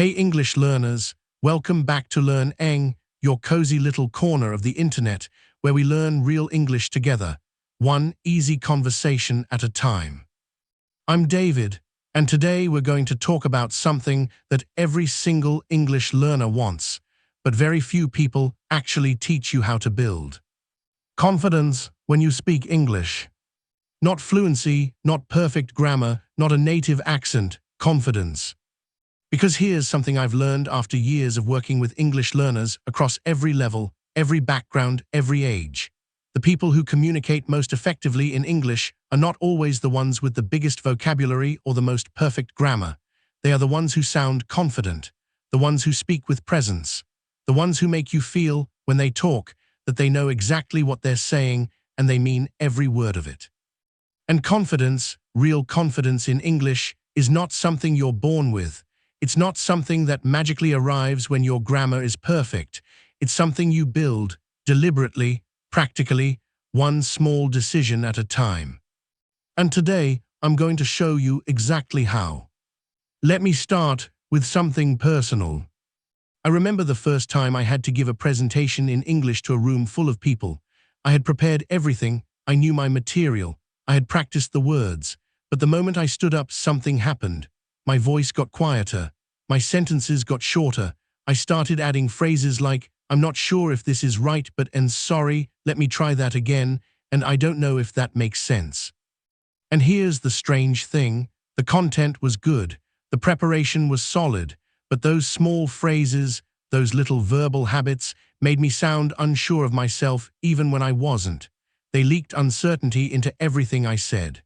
Hey English learners, welcome back to LearnEng, your cozy little corner of the internet where we learn real English together, one easy conversation at a time. I'm David, and today we're going to talk about something that every single English learner wants, but very few people actually teach you how to build. Confidence when you speak English. Not fluency, not perfect grammar, not a native accent, confidence. Because here's something I've learned after years of working with English learners across every level, every background, every age. The people who communicate most effectively in English are not always the ones with the biggest vocabulary or the most perfect grammar. They are the ones who sound confident, the ones who speak with presence, the ones who make you feel, when they talk, that they know exactly what they're saying and they mean every word of it. And confidence, real confidence in English, is not something you're born with. It's not something that magically arrives when your grammar is perfect. It's something you build, deliberately, practically, one small decision at a time. And today, I'm going to show you exactly how. Let me start with something personal. I remember the first time I had to give a presentation in English to a room full of people. I had prepared everything, I knew my material, I had practiced the words, but the moment I stood up, something happened. My voice got quieter, my sentences got shorter, I started adding phrases like, I'm not sure if this is right but and sorry, let me try that again, and I don't know if that makes sense. And here's the strange thing, the content was good, the preparation was solid, but those small phrases, those little verbal habits, made me sound unsure of myself even when I wasn't. They leaked uncertainty into everything I said.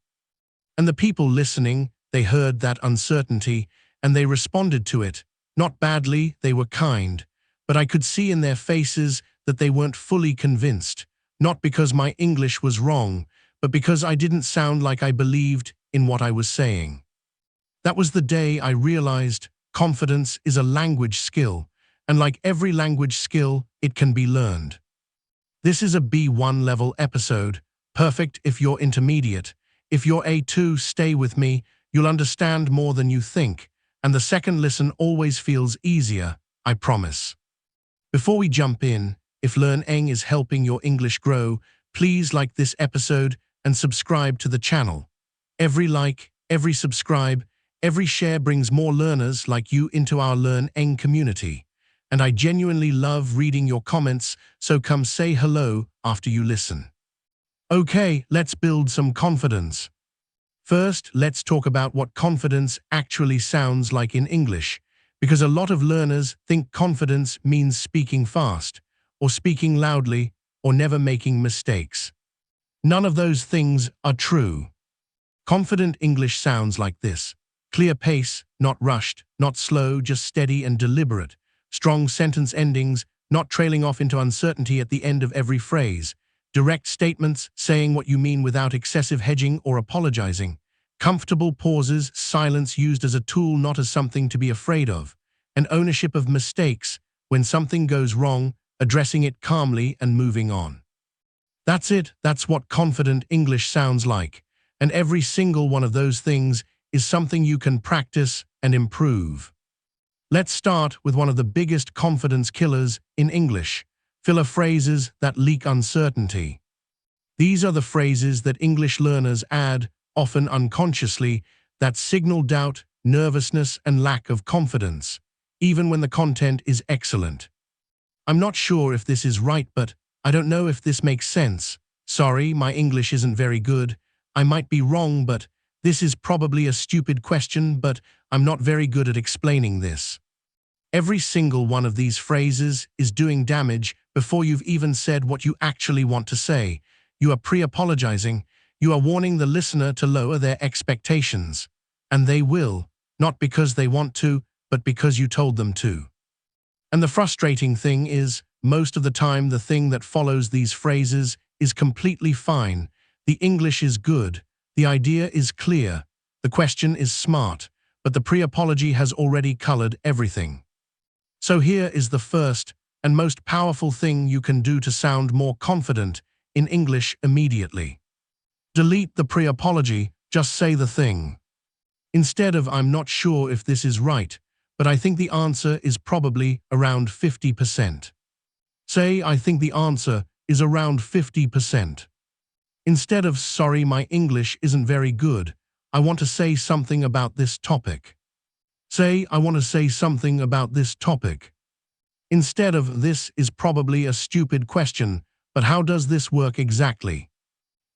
And the people listening, they heard that uncertainty, and they responded to it. Not badly, they were kind, but I could see in their faces that they weren't fully convinced, not because my English was wrong, but because I didn't sound like I believed in what I was saying. That was the day I realized confidence is a language skill, and like every language skill, it can be learned. This is a B1 level episode, perfect if you're intermediate. If you're A2, stay with me, you'll understand more than you think, and the second listen always feels easier, I promise. Before we jump in, if LearnEng is helping your English grow, please like this episode and subscribe to the channel. Every like, every subscribe, every share brings more learners like you into our LearnEng community. And I genuinely love reading your comments, so come say hello after you listen. Okay, let's build some confidence. First, let's talk about what confidence actually sounds like in English, because a lot of learners think confidence means speaking fast, or speaking loudly, or never making mistakes. None of those things are true. Confident English sounds like this: clear pace, not rushed, not slow, just steady and deliberate. Strong sentence endings, not trailing off into uncertainty at the end of every phrase. Direct statements, saying what you mean without excessive hedging or apologizing. Comfortable pauses, silence used as a tool, not as something to be afraid of. And ownership of mistakes, when something goes wrong, addressing it calmly and moving on. That's it, that's what confident English sounds like. And every single one of those things is something you can practice and improve. Let's start with one of the biggest confidence killers in English: filler phrases that leak uncertainty. These are the phrases that English learners add, often unconsciously, that signal doubt, nervousness, and lack of confidence, even when the content is excellent. I'm not sure if this is right, but I don't know if this makes sense. Sorry, my English isn't very good. I might be wrong, but this is probably a stupid question, but I'm not very good at explaining this. Every single one of these phrases is doing damage before you've even said what you actually want to say. You are pre-apologizing. You are warning the listener to lower their expectations. And they will, not because they want to, but because you told them to. And the frustrating thing is, most of the time the thing that follows these phrases is completely fine. The English is good. The idea is clear. The question is smart. But the pre-apology has already colored everything. So here is the first and most powerful thing you can do to sound more confident in English immediately. Delete the pre-apology, just say the thing. Instead of "I'm not sure if this is right," but I think the answer is probably around 50%. Say, I think the answer is around 50%. Instead of, sorry, my English isn't very good, I want to say something about this topic. Say, I want to say something about this topic. Instead of, this is probably a stupid question, but how does this work exactly?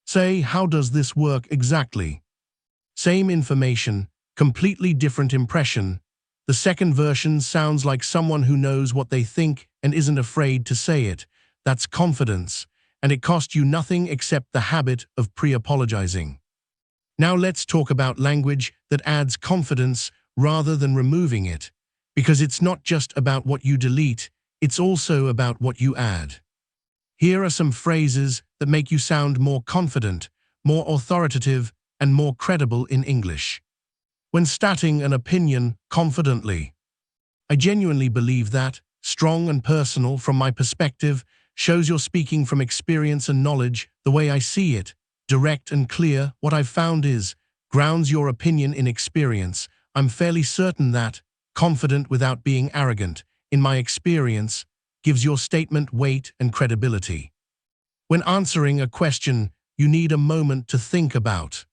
Say, how does this work exactly? Same information, completely different impression. The second version sounds like someone who knows what they think and isn't afraid to say it. That's confidence, and it costs you nothing except the habit of pre-apologizing. Now let's talk about language that adds confidence rather than removing it, because it's not just about what you delete, it's also about what you add. Here are some phrases that make you sound more confident, more authoritative, and more credible in English. When stating an opinion confidently. I genuinely believe that, strong and personal from my perspective, shows you're speaking from experience and knowledge, the way I see it, direct and clear. What I've found is, grounds your opinion in experience. I'm fairly certain that, confident without being arrogant, in my experience, gives your statement weight and credibility. When answering a question, you need a moment to think about.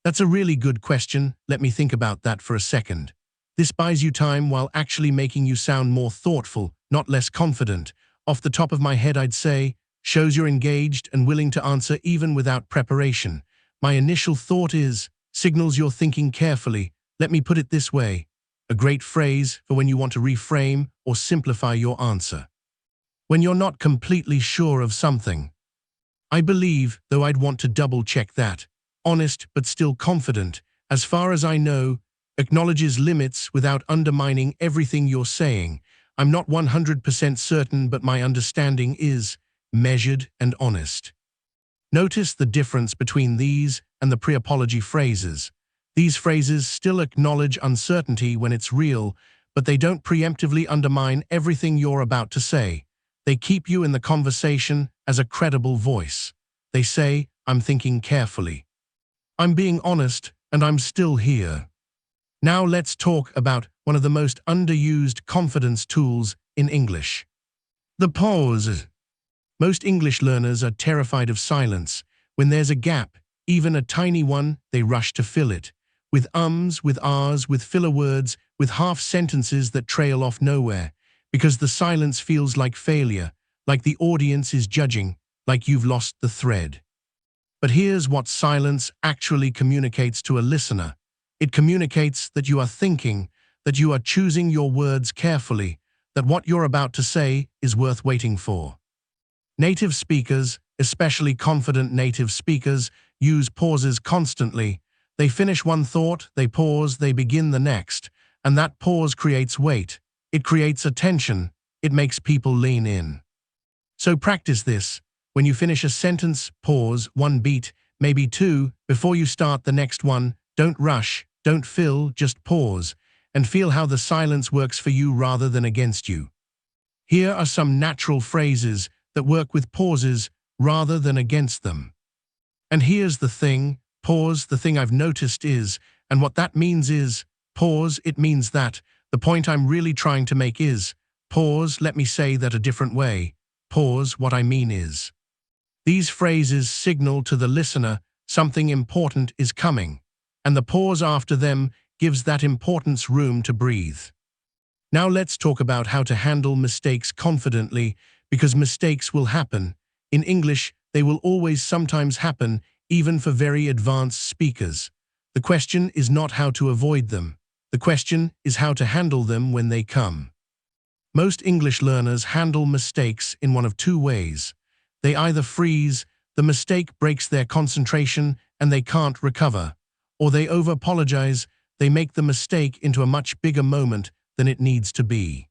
That's a really good question, let me think about that for a second. This buys you time while actually making you sound more thoughtful, not less confident. Off the top of my head I'd say, shows you're engaged and willing to answer even without preparation. My initial thought is, signals you're thinking carefully. Let me put it this way, a great phrase for when you want to reframe or simplify your answer. When you're not completely sure of something. I believe, though I'd want to double-check that, honest but still confident, as far as I know, acknowledges limits without undermining everything you're saying. I'm not 100% certain, but my understanding is measured and honest. Notice the difference between these and the pre-apology phrases. These phrases still acknowledge uncertainty when it's real, but they don't preemptively undermine everything you're about to say. They keep you in the conversation as a credible voice. They say, I'm thinking carefully. I'm being honest, and I'm still here. Now let's talk about one of the most underused confidence tools in English. The pause. Most English learners are terrified of silence. When there's a gap, even a tiny one, they rush to fill it. With ums, with ahs, with filler words, with half sentences that trail off nowhere. Because the silence feels like failure, like the audience is judging, like you've lost the thread. But here's what silence actually communicates to a listener. It communicates that you are thinking, that you are choosing your words carefully, that what you're about to say is worth waiting for. Native speakers, especially confident native speakers, use pauses constantly. They finish one thought, they pause, they begin the next, and that pause creates weight. It creates attention. It makes people lean in. So practice this. When you finish a sentence, pause, one beat, maybe two, before you start the next one. Don't rush, don't fill, just pause, and feel how the silence works for you rather than against you. Here are some natural phrases that work with pauses rather than against them. And here's the thing, pause, the thing I've noticed is, and what that means is, pause, it means that, the point I'm really trying to make is, pause, let me say that a different way, pause, what I mean is. These phrases signal to the listener something important is coming, and the pause after them gives that importance room to breathe. Now let's talk about how to handle mistakes confidently, because mistakes will happen. In English, they will always sometimes happen, even for very advanced speakers. The question is not how to avoid them. The question is how to handle them when they come. Most English learners handle mistakes in one of two ways. They either freeze, the mistake breaks their concentration and they can't recover, or they over-apologize, they make the mistake into a much bigger moment than it needs to be.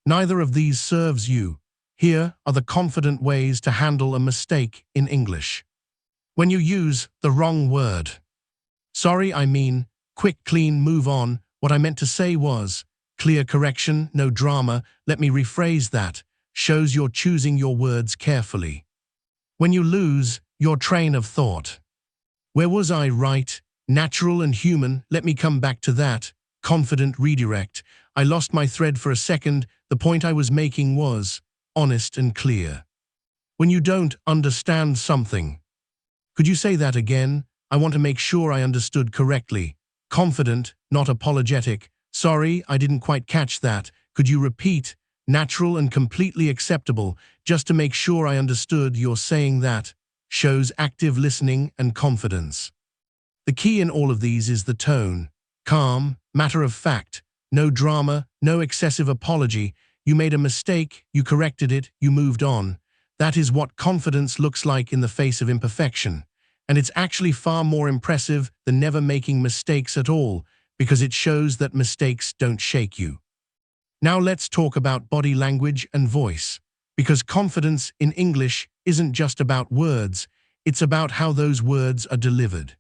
Neither of these serves you. Here are the confident ways to handle a mistake in English. When you use the wrong word. Sorry, I mean, quick, clean, move on. What I meant to say was, clear correction, no drama. Let me rephrase that. Shows you're choosing your words carefully. When you lose your train of thought. Where was I right? Natural and human. Let me come back to that. confident redirect. I lost my thread for a second. The point I was making was honest and clear. When you don't understand something. Could you say that again? I want to make sure I understood correctly. Confident, not apologetic. Sorry, I didn't quite catch that. Could you repeat? Natural and completely acceptable. Just to make sure I understood, you're saying that shows active listening and confidence. The key in all of these is the tone. Calm, matter of fact, no drama, no excessive apology. You made a mistake, you corrected it, you moved on. That is what confidence looks like in the face of imperfection. And it's actually far more impressive than never making mistakes at all, because it shows that mistakes don't shake you. Now let's talk about body language and voice. Because confidence in English isn't just about words, it's about how those words are delivered.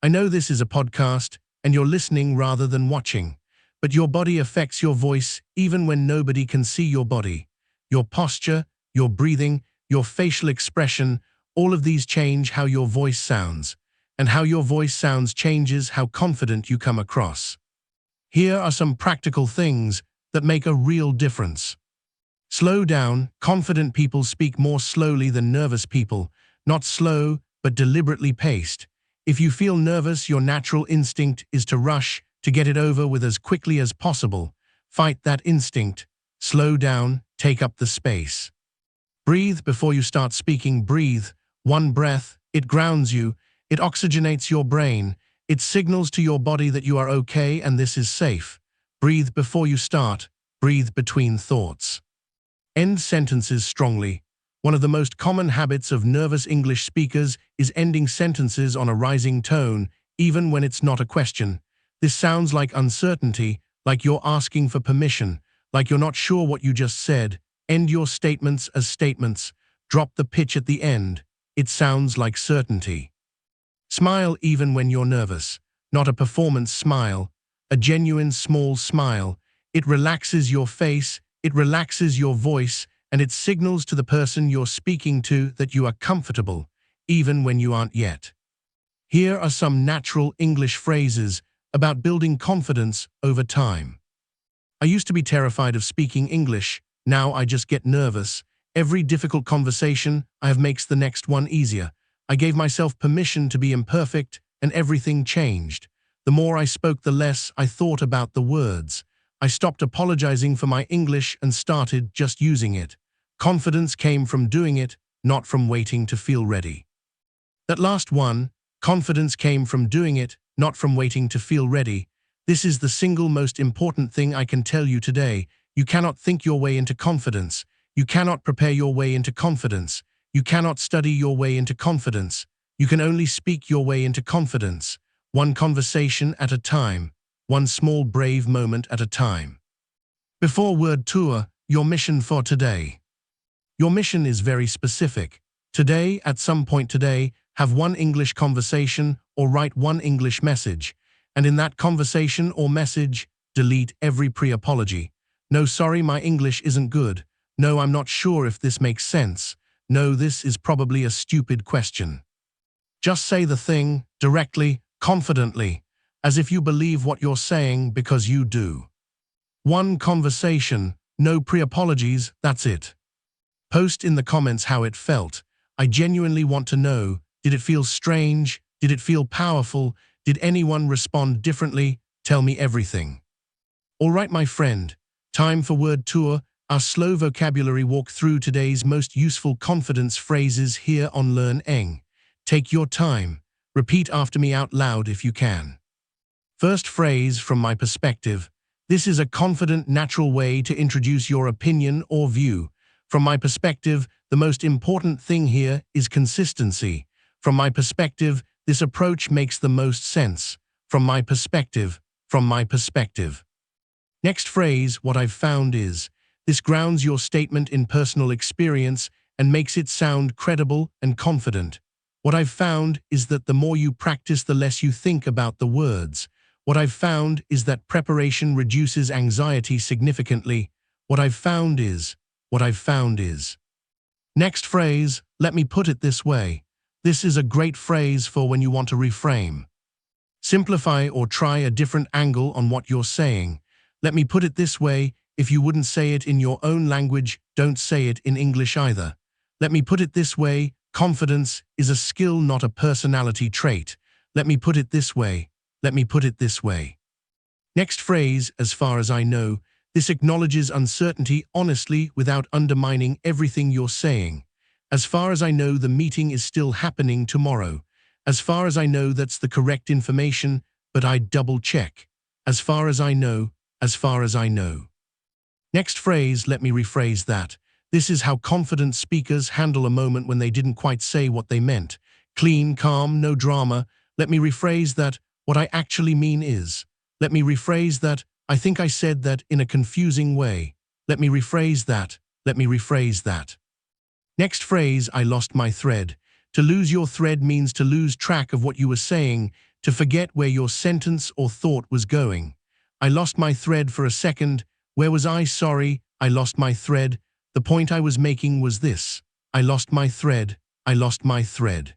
I know this is a podcast, and you're listening rather than watching, but your body affects your voice even when nobody can see your body. Your posture, your breathing, your facial expression, all of these change how your voice sounds, and how your voice sounds changes how confident you come across. Here are some practical things that make a real difference. Slow down. Confident people speak more slowly than nervous people, not slow, but deliberately paced. If you feel nervous, your natural instinct is to rush, to get it over with as quickly as possible. Fight that instinct. Slow down, take up the space. Breathe before you start speaking. Breathe. One breath, it grounds you, it oxygenates your brain, it signals to your body that you are okay and this is safe. Breathe before you start. Breathe between thoughts. End sentences strongly. One of the most common habits of nervous English speakers is ending sentences on a rising tone, even when it's not a question. This sounds like uncertainty, like you're asking for permission, like you're not sure what you just said. End your statements as statements. Drop the pitch at the end. It sounds like certainty. Smile even when you're nervous. Not a performance smile, a genuine small smile. It relaxes your face, it relaxes your voice, and it signals to the person you're speaking to that you are comfortable, even when you aren't yet. Here are some natural English phrases about building confidence over time. I used to be terrified of speaking English. Now I just get nervous. Every difficult conversation I have makes the next one easier. I gave myself permission to be imperfect, and everything changed. The more I spoke, the less I thought about the words. I stopped apologizing for my English and started just using it. Confidence came from doing it, not from waiting to feel ready. That last one, confidence came from doing it, not from waiting to feel ready. This is the single most important thing I can tell you today. You cannot think your way into confidence. You cannot prepare your way into confidence. You cannot study your way into confidence. You can only speak your way into confidence. One conversation at a time. One small brave moment at a time. Before word tour, your mission for today. Your mission is very specific. Today, at some point today, have one English conversation or write one English message. And in that conversation or message, delete every pre-apology. No, sorry, my English isn't good. No, I'm not sure if this makes sense. No, this is probably a stupid question. Just say the thing, directly, confidently, as if you believe what you're saying because you do. One conversation, no pre-apologies, that's it. Post in the comments how it felt. I genuinely want to know, did it feel strange? Did it feel powerful? Did anyone respond differently? Tell me everything. All right, my friend, time for word tour, our slow vocabulary walk through today's most useful confidence phrases here on LearnEng. Take your time. Repeat after me out loud if you can. First phrase, from my perspective. This is a confident, natural way to introduce your opinion or view. From my perspective, the most important thing here is consistency. From my perspective, this approach makes the most sense. From my perspective, from my perspective. Next phrase, what I've found is. This grounds your statement in personal experience and makes it sound credible and confident. What I've found is that the more you practice, the less you think about the words. What I've found is that preparation reduces anxiety significantly. What I've found is. What I've found is. Next phrase, let me put it this way. This is a great phrase for when you want to reframe. Simplify or try a different angle on what you're saying. Let me put it this way, if you wouldn't say it in your own language, don't say it in English either. Let me put it this way, confidence is a skill, not a personality trait. Let me put it this way. Let me put it this way. Next phrase, as far as I know, this acknowledges uncertainty honestly without undermining everything you're saying. As far as I know, the meeting is still happening tomorrow. As far as I know, that's the correct information, but I'd double check. As far as I know, as far as I know. Next phrase, let me rephrase that. This is how confident speakers handle a moment when they didn't quite say what they meant. Clean, calm, no drama. Let me rephrase that. What I actually mean is. Let me rephrase that. I think I said that in a confusing way. Let me rephrase that. Let me rephrase that. Next phrase, I lost my thread. To lose your thread means to lose track of what you were saying, to forget where your sentence or thought was going. I lost my thread for a second. Where was I? Sorry, I lost my thread. The point I was making was this. I lost my thread. I lost my thread.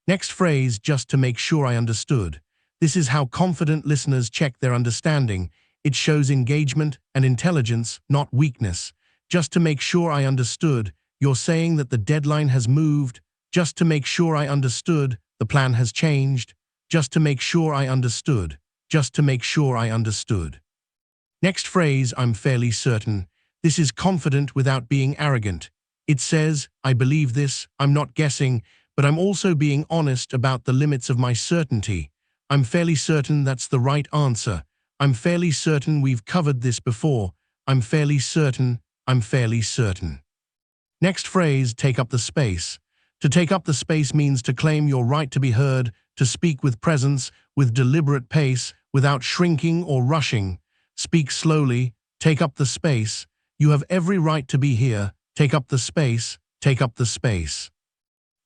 Next phrase, just to make sure I understood. This is how confident listeners check their understanding. It shows engagement and intelligence, not weakness. Just to make sure I understood. You're saying that the deadline has moved. Just to make sure I understood. The plan has changed. Just to make sure I understood. Just to make sure I understood. Next phrase, I'm fairly certain. This is confident without being arrogant. It says, I believe this, I'm not guessing, but I'm also being honest about the limits of my certainty. I'm fairly certain that's the right answer. I'm fairly certain we've covered this before. I'm fairly certain. I'm fairly certain. Next phrase, take up the space. To take up the space means to claim your right to be heard, to speak with presence, with deliberate pace, without shrinking or rushing. Speak slowly, take up the space. You have every right to be here. Take up the space, take up the space.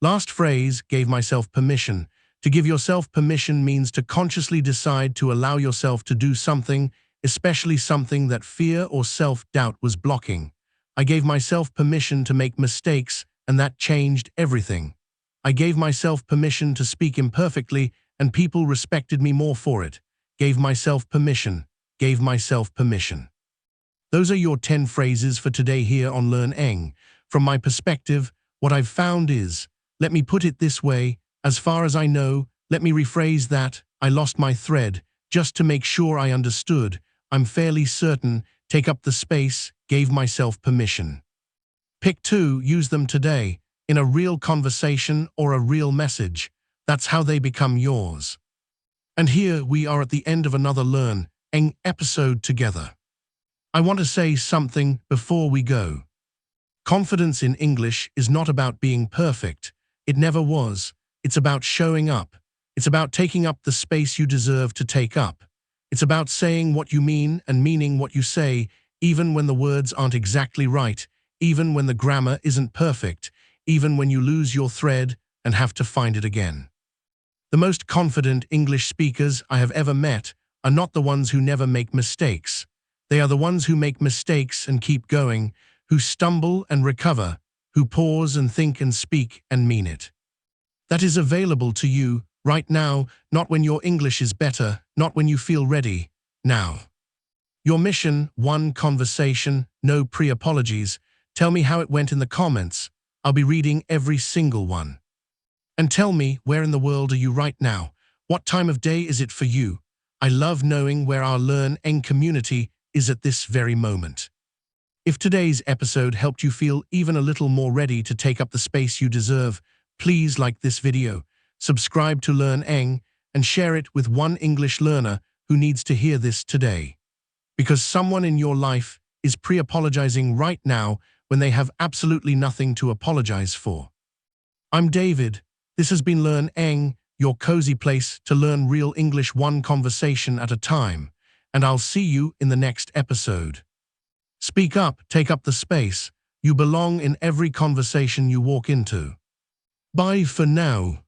Last phrase, gave myself permission. To give yourself permission means to consciously decide to allow yourself to do something, especially something that fear or self-doubt was blocking. I gave myself permission to make mistakes, and that changed everything. I gave myself permission to speak imperfectly, and people respected me more for it. Gave myself permission. Gave myself permission. Those are your 10 phrases for today here on LearnEng. From my perspective, what I've found is, let me put it this way, as far as I know, let me rephrase that, I lost my thread, just to make sure I understood, I'm fairly certain, take up the space, gave myself permission. Pick 2, use them today, in a real conversation or a real message. That's how they become yours. And here we are at the end of another LearnEng episode together. I want to say something before we go. Confidence in English is not about being perfect. It never was. It's about showing up. It's about taking up the space you deserve to take up. It's about saying what you mean and meaning what you say, even when the words aren't exactly right, even when the grammar isn't perfect, even when you lose your thread and have to find it again. The most confident English speakers I have ever met are not the ones who never make mistakes. They are the ones who make mistakes and keep going, who stumble and recover, who pause and think and speak and mean it. That is available to you right now, not when your English is better, not when you feel ready, now. Your mission, 1 conversation, no pre-apologies. Tell me how it went in the comments. I'll be reading every single one. And tell me, where in the world are you right now? What time of day is it for you? I love knowing where our LearnEng community is at this very moment. If today's episode helped you feel even a little more ready to take up the space you deserve, please like this video, subscribe to LearnEng, and share it with one English learner who needs to hear this today. Because someone in your life is pre-apologizing right now when they have absolutely nothing to apologize for. I'm David. This has been LearnEng, your cozy place to learn real English, 1 conversation at a time. And I'll see you in the next episode. Speak up, take up the space. You belong in every conversation you walk into. Bye for now.